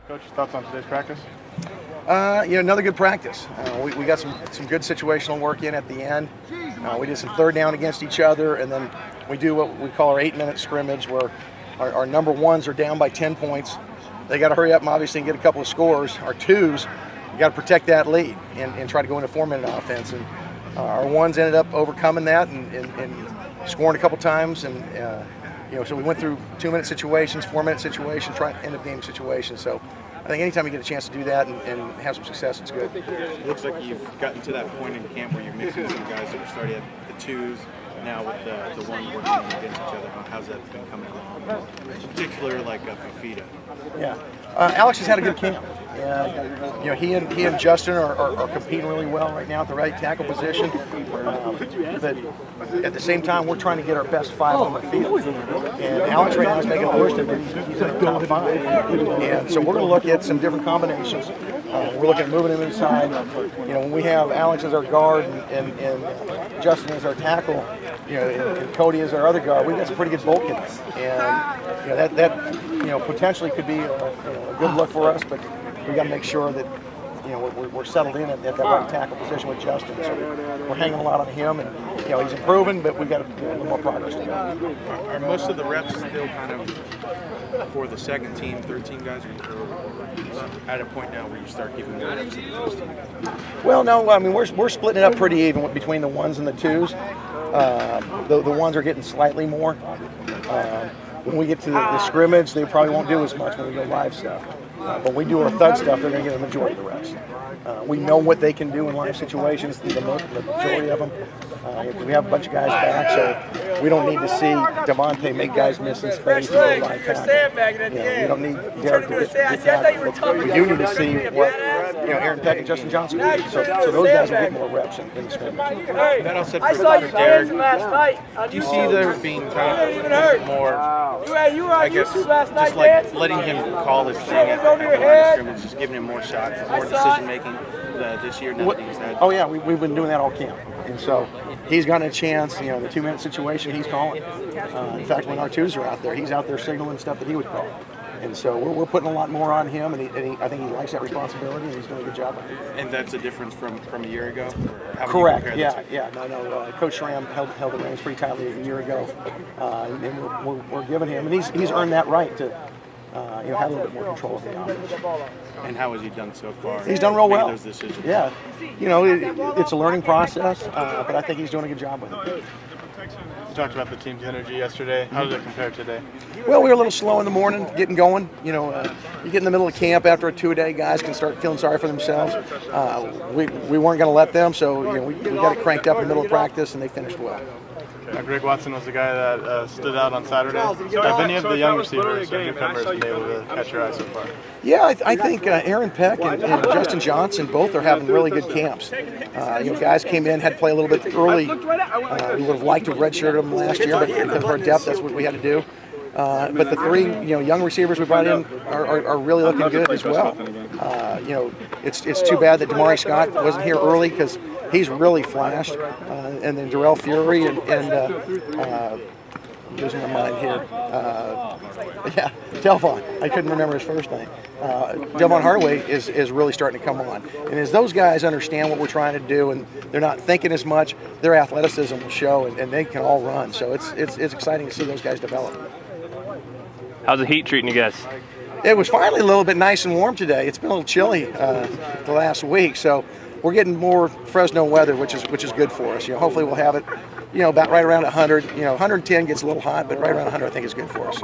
Coach, your thoughts on today's practice? Another good practice. We got some good situational work in at the end. We did some third down against each other, and then we do what we call our 8-minute scrimmage, where our number ones are down by 10 points. They got to hurry up and obviously get a couple of scores. Our twos, you got to protect that lead and try to go into 4-minute offense. And our ones ended up overcoming that and scoring a couple times. And so we went through 2-minute situations, 4-minute situations, end of game situations. So I think anytime you get a chance to do that and have some success, it's good. It looks like you've gotten to that point in camp where you're mixing some guys that were starting at the twos, now with the one working against each other. How's that been coming along? In particular, like Fafita. Yeah, Alex has had a good camp. He and Justin are competing really well right now at the right tackle position. But at the same time, we're trying to get our best 5 on the field. And Alex right now is making a push to he's in the top 5. And so we're going to look at some different combinations. We're looking at moving him inside. When we have Alex as our guard and Justin as our tackle, and Cody as our other guard, we've got some pretty good bulkheads. And that potentially could be a good look for us, but we got to make sure that we're settled in at that right tackle position with Justin. So we're hanging a lot on him, and he's improving, but we've got a little more progress to go. Are most of the reps still kind of for the second team, third team guys, or at a point now where you start giving more reps to the first team? Well, no, I mean we're splitting it up pretty even between the ones and the twos. The ones are getting slightly more. When we get to the scrimmage, they probably won't do as much when we go live stuff. But when we do our thud stuff, they're going to get a majority of the reps. We know what they can do in live situations, the majority of them. We have a bunch of guys back, so we don't need to see Devontae make guys miss in space or live tackle. We don't need Derek to get that. We do need to see what Aaron Peck and Justin Johnson do. So those guys will get more reps in the scrimmage. That all said for Derek, do you see there being kind of more, I guess, just like letting him call his thing at the scrimmage, just giving him more shots, more decision-making this year now that he's had? Oh, yeah, we've been doing that all camp. And so he's gotten a chance, the 2-minute situation he's calling. In fact, when our twos are out there, he's out there signaling stuff that he would call. And so we're putting a lot more on him, and I think he likes that responsibility, and he's doing a good job of it. And that's a difference from a year ago? Correct, yeah. No. Coach Schramm held the reins pretty tightly a year ago, and we're giving him, and he's earned that right to have a little bit more control of the offense. And how has he done so far? He's done real well. Those decisions? Yeah, it's a learning process, but I think he's doing a good job with it. You talked about the team's energy yesterday. How did it compare today? Well, we were a little slow in the morning, getting going. You get in the middle of camp after a 2-a-day, guys can start feeling sorry for themselves. We weren't going to let them, so we got it cranked up in the middle of practice, and they finished well. Greg Watson was the guy that stood out on Saturday. Have any of the young receivers or newcomers been able to catch your eye so far? Yeah, I think Aaron Peck and Justin Johnson both are having really good camps. Guys came in, had to play a little bit early. We would have liked to have redshirted them last year, but because of our depth, that's what we had to do. But the 3 young receivers we brought in are really looking good as well. It's too bad that Damari Scott wasn't here early because he's really flashed. And then Darrell Fury and losing my mind here. Delvon. I couldn't remember his first name. Delvon Hardaway is really starting to come on. And as those guys understand what we're trying to do and they're not thinking as much, their athleticism will show and they can all run. So it's exciting to see those guys develop. How's the heat treating you guys? It was finally a little bit nice and warm today. It's been a little chilly the last week, so we're getting more Fresno weather, which is good for us. Hopefully we'll have it, about right around 100. 110 gets a little hot, but right around 100 I think is good for us.